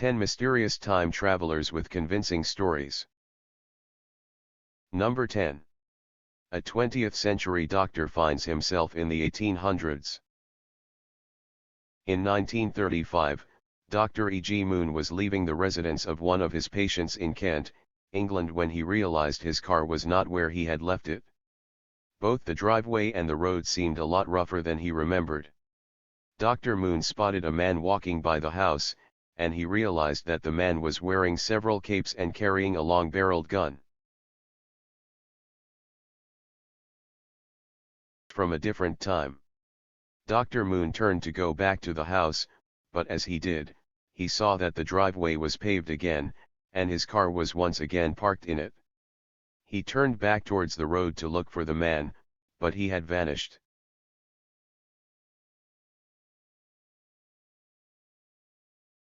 10 Mysterious Time Travelers with Convincing Stories. Number 10. A 20th century doctor finds himself in the 1800s. In 1935, Dr. E. G. Moon was leaving the residence of one of his patients in Kent, England when he realized his car was not where he had left it. Both the driveway and the road seemed a lot rougher than he remembered. Dr. Moon spotted a man walking by the house, and he realized that the man was wearing several capes and carrying a long-barreled gun. From a different time. Dr. Moon turned to go back to the house, but as he did, he saw that the driveway was paved again, and his car was once again parked in it. He turned back towards the road to look for the man, but he had vanished.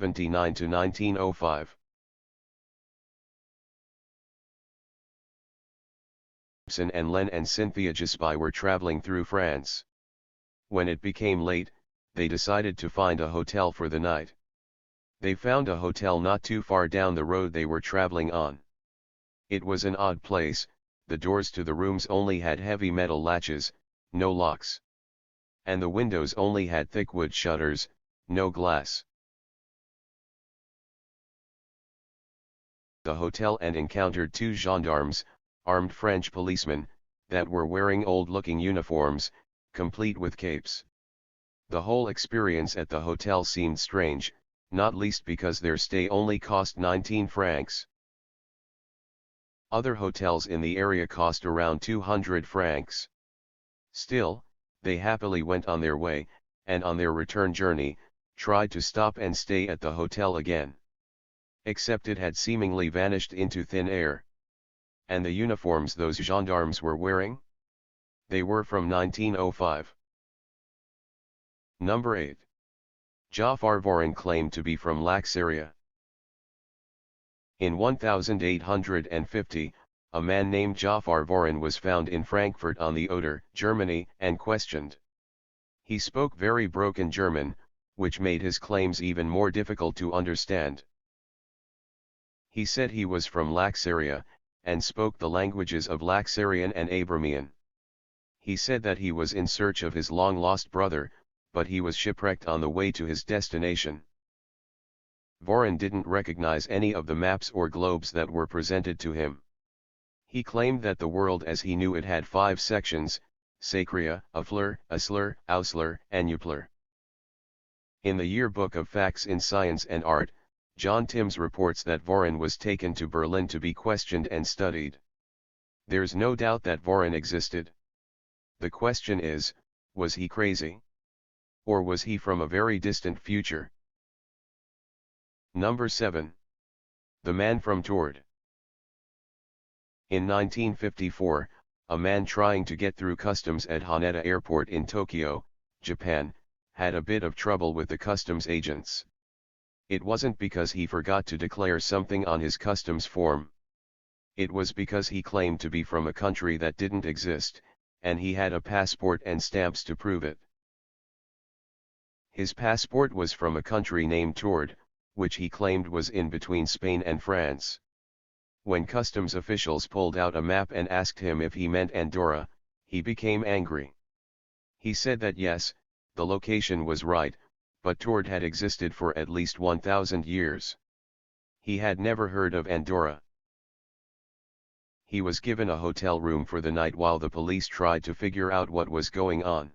To 1905. Gibson and Len and Cynthia Gispy were traveling through France. When it became late, they decided to find a hotel for the night. They found a hotel not too far down the road they were traveling on. It was an odd place, the doors to the rooms only had heavy metal latches, no locks. And the windows only had thick wood shutters, no glass. The hotel and encountered two gendarmes, armed French policemen, that were wearing old-looking uniforms, complete with capes. The whole experience at the hotel seemed strange, not least because their stay only cost 19 francs. Other hotels in the area cost around 200 francs. Still, they happily went on their way, and on their return journey, tried to stop and stay at the hotel again. Except it had seemingly vanished into thin air. And the uniforms those gendarmes were wearing? They were from 1905. Number 8. Jafar Vorin claimed to be from Laxaria. In 1850, a man named Jafar Vorin was found in Frankfurt on the Oder, Germany, and questioned. He spoke very broken German, which made his claims even more difficult to understand. He said he was from Laxaria, and spoke the languages of Laxarian and Abramian. He said that he was in search of his long-lost brother, but he was shipwrecked on the way to his destination. Vorin didn't recognize any of the maps or globes that were presented to him. He claimed that the world as he knew it had 5 sections: Sacria, Ufler, Usler, Ausler, and Upler. In the Yearbook of Facts in Science and Art, John Timms reports that Vorin was taken to Berlin to be questioned and studied. There's no doubt that Vorin existed. The question is, was he crazy? Or was he from a very distant future? Number 7. The Man from Tord. In 1954, a man trying to get through customs at Haneda Airport in Tokyo, Japan, had a bit of trouble with the customs agents. It wasn't because he forgot to declare something on his customs form. It was because he claimed to be from a country that didn't exist, and he had a passport and stamps to prove it. His passport was from a country named Tord, which he claimed was in between Spain and France. When customs officials pulled out a map and asked him if he meant Andorra, he became angry. He said that yes, the location was right, but Tord had existed for at least 1,000 years. He had never heard of Andorra. He was given a hotel room for the night while the police tried to figure out what was going on.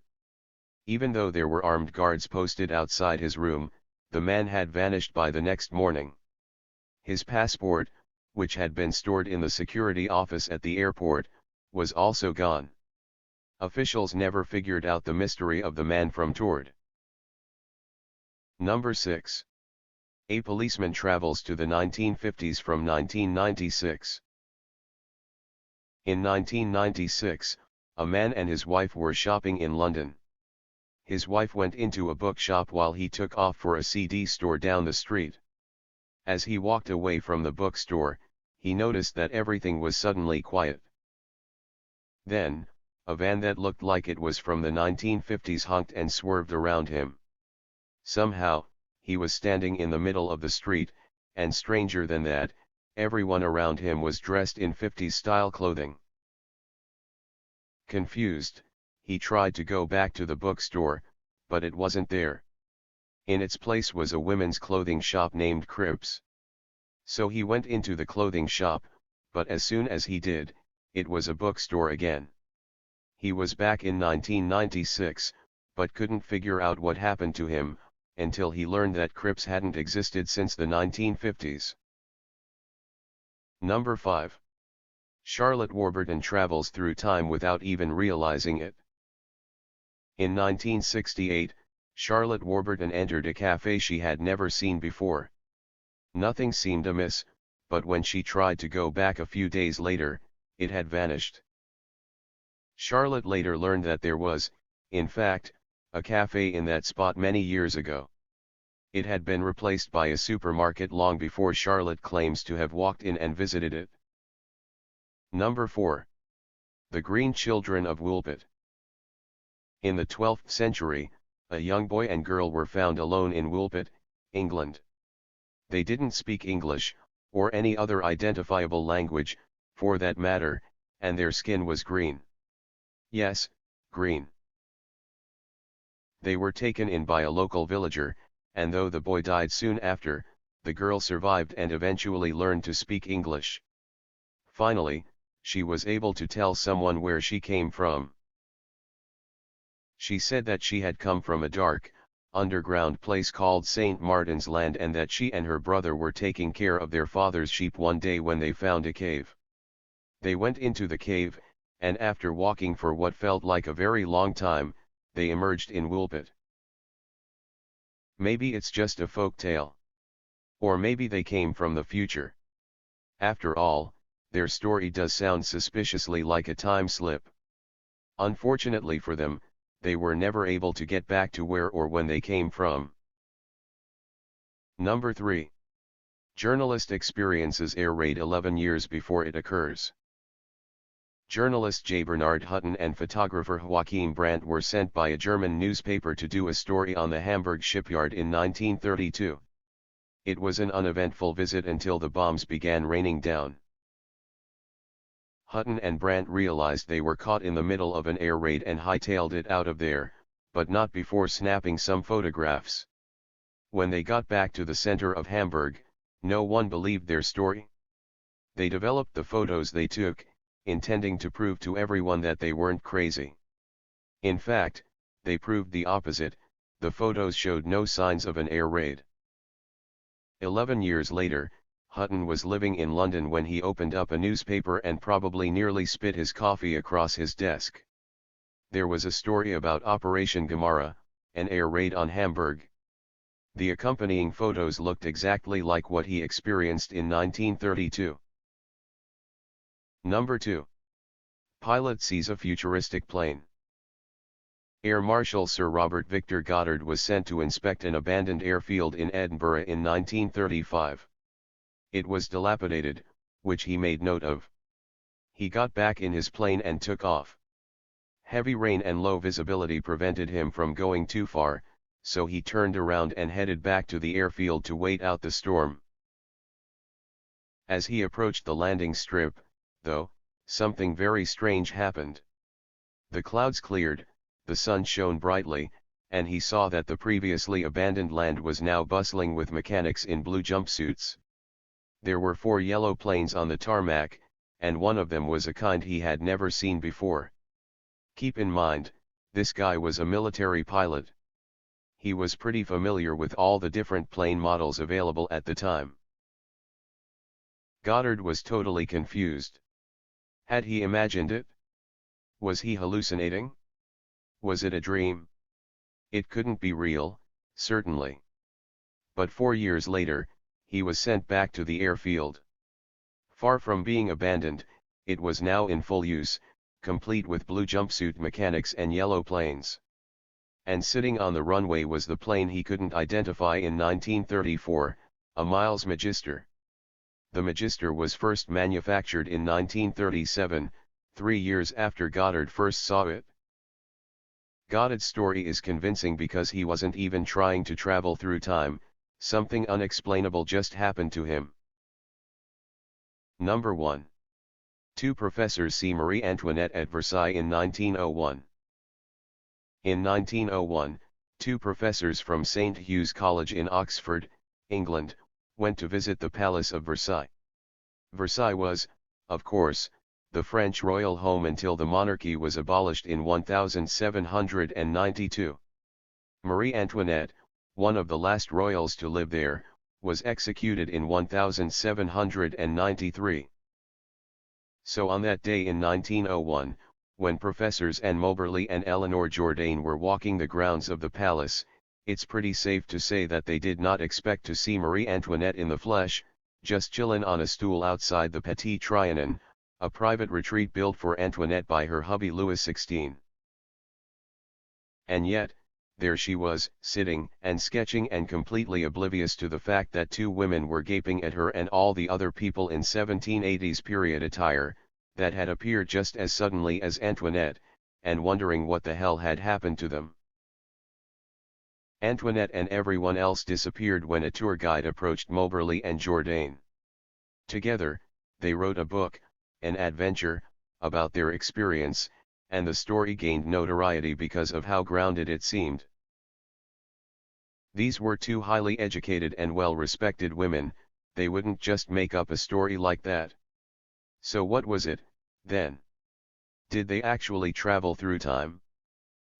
Even though there were armed guards posted outside his room, the man had vanished by the next morning. His passport, which had been stored in the security office at the airport, was also gone. Officials never figured out the mystery of the man from Tord. Number 6. A policeman travels to the 1950s from 1996. In 1996, a man and his wife were shopping in London. His wife went into a bookshop while he took off for a CD store down the street. As he walked away from the bookstore, he noticed that everything was suddenly quiet. Then, a van that looked like it was from the 1950s honked and swerved around him. Somehow, he was standing in the middle of the street, and stranger than that, everyone around him was dressed in 50s style clothing. Confused, he tried to go back to the bookstore, but it wasn't there. In its place was a women's clothing shop named Cripps. So he went into the clothing shop, but as soon as he did, it was a bookstore again. He was back in 1996, but couldn't figure out what happened to him, until he learned that Cripps hadn't existed since the 1950s. Number 5. Charlotte Warburton travels through time without even realizing it. In 1968, Charlotte Warburton entered a cafe she had never seen before. Nothing seemed amiss, but when she tried to go back a few days later, it had vanished. Charlotte later learned that there was, in fact, a cafe in that spot many years ago. It had been replaced by a supermarket long before Charlotte claims to have walked in and visited it. Number 4. The Green Children of Woolpit. In the 12th century, a young boy and girl were found alone in Woolpit, England. They didn't speak English, or any other identifiable language, for that matter, and their skin was green. Yes, green. They were taken in by a local villager, and though the boy died soon after, the girl survived and eventually learned to speak English. Finally, she was able to tell someone where she came from. She said that she had come from a dark, underground place called St. Martin's Land and that she and her brother were taking care of their father's sheep one day when they found a cave. They went into the cave, and after walking for what felt like a very long time, they emerged in Woolpit. Maybe it's just a folk tale. Or maybe they came from the future. After all, their story does sound suspiciously like a time slip. Unfortunately for them, they were never able to get back to where or when they came from. Number 3. Journalist experiences air raid 11 years before it occurs. Journalist J. Bernard Hutton and photographer Joachim Brandt were sent by a German newspaper to do a story on the Hamburg shipyard in 1932. It was an uneventful visit until the bombs began raining down. Hutton and Brandt realized they were caught in the middle of an air raid and hightailed it out of there, but not before snapping some photographs. When they got back to the center of Hamburg, no one believed their story. They developed the photos they took, intending to prove to everyone that they weren't crazy. In fact, they proved the opposite. The photos showed no signs of an air raid. 11 years later, Hutton was living in London when he opened up a newspaper and probably nearly spit his coffee across his desk. There was a story about Operation Gemara, an air raid on Hamburg. The accompanying photos looked exactly like what he experienced in 1932. Number 2. Pilot sees a futuristic plane. Air Marshal Sir Robert Victor Goddard was sent to inspect an abandoned airfield in Edinburgh in 1935. It was dilapidated, which he made note of. He got back in his plane and took off. Heavy rain and low visibility prevented him from going too far, so he turned around and headed back to the airfield to wait out the storm. As he approached the landing strip, though, something very strange happened. The clouds cleared, the sun shone brightly, and he saw that the previously abandoned land was now bustling with mechanics in blue jumpsuits. There were 4 yellow planes on the tarmac, and one of them was a kind he had never seen before. Keep in mind, this guy was a military pilot. He was pretty familiar with all the different plane models available at the time. Goddard was totally confused. Had he imagined it? Was he hallucinating? Was it a dream? It couldn't be real, certainly. But 4 years later, he was sent back to the airfield. Far from being abandoned, it was now in full use, complete with blue jumpsuit mechanics and yellow planes. And sitting on the runway was the plane he couldn't identify in 1934, a Miles Magister. The Magister was first manufactured in 1937, 3 years after Goddard first saw it. Goddard's story is convincing because he wasn't even trying to travel through time, Something unexplainable just happened to him. Number 1. Two professors see Marie Antoinette at Versailles in 1901. In 1901, two professors from St. Hugh's College in Oxford, England, went to visit the Palace of Versailles. Versailles was, of course, the French royal home until the monarchy was abolished in 1792. Marie Antoinette, one of the last royals to live there, was executed in 1793. So on that day in 1901, when Professors Anne Moberly and Eleanor Jourdain were walking the grounds of the palace, it's pretty safe to say that they did not expect to see Marie Antoinette in the flesh, just chillin' on a stool outside the Petit Trianon, a private retreat built for Antoinette by her hubby Louis XVI. And yet, there she was, sitting and sketching and completely oblivious to the fact that two women were gaping at her and all the other people in 1780s period attire, that had appeared just as suddenly as Antoinette, and wondering what the hell had happened to them. Antoinette and everyone else disappeared when a tour guide approached Moberly and Jourdain. Together, they wrote a book, an adventure, about their experience, and the story gained notoriety because of how grounded it seemed. These were two highly educated and well-respected women, they wouldn't just make up a story like that. So what was it, then? Did they actually travel through time?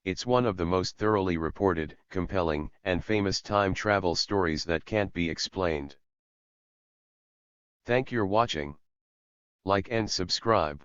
It's one of the most thoroughly reported, compelling, and famous time travel stories that can't be explained. Thank you for watching. Like and subscribe.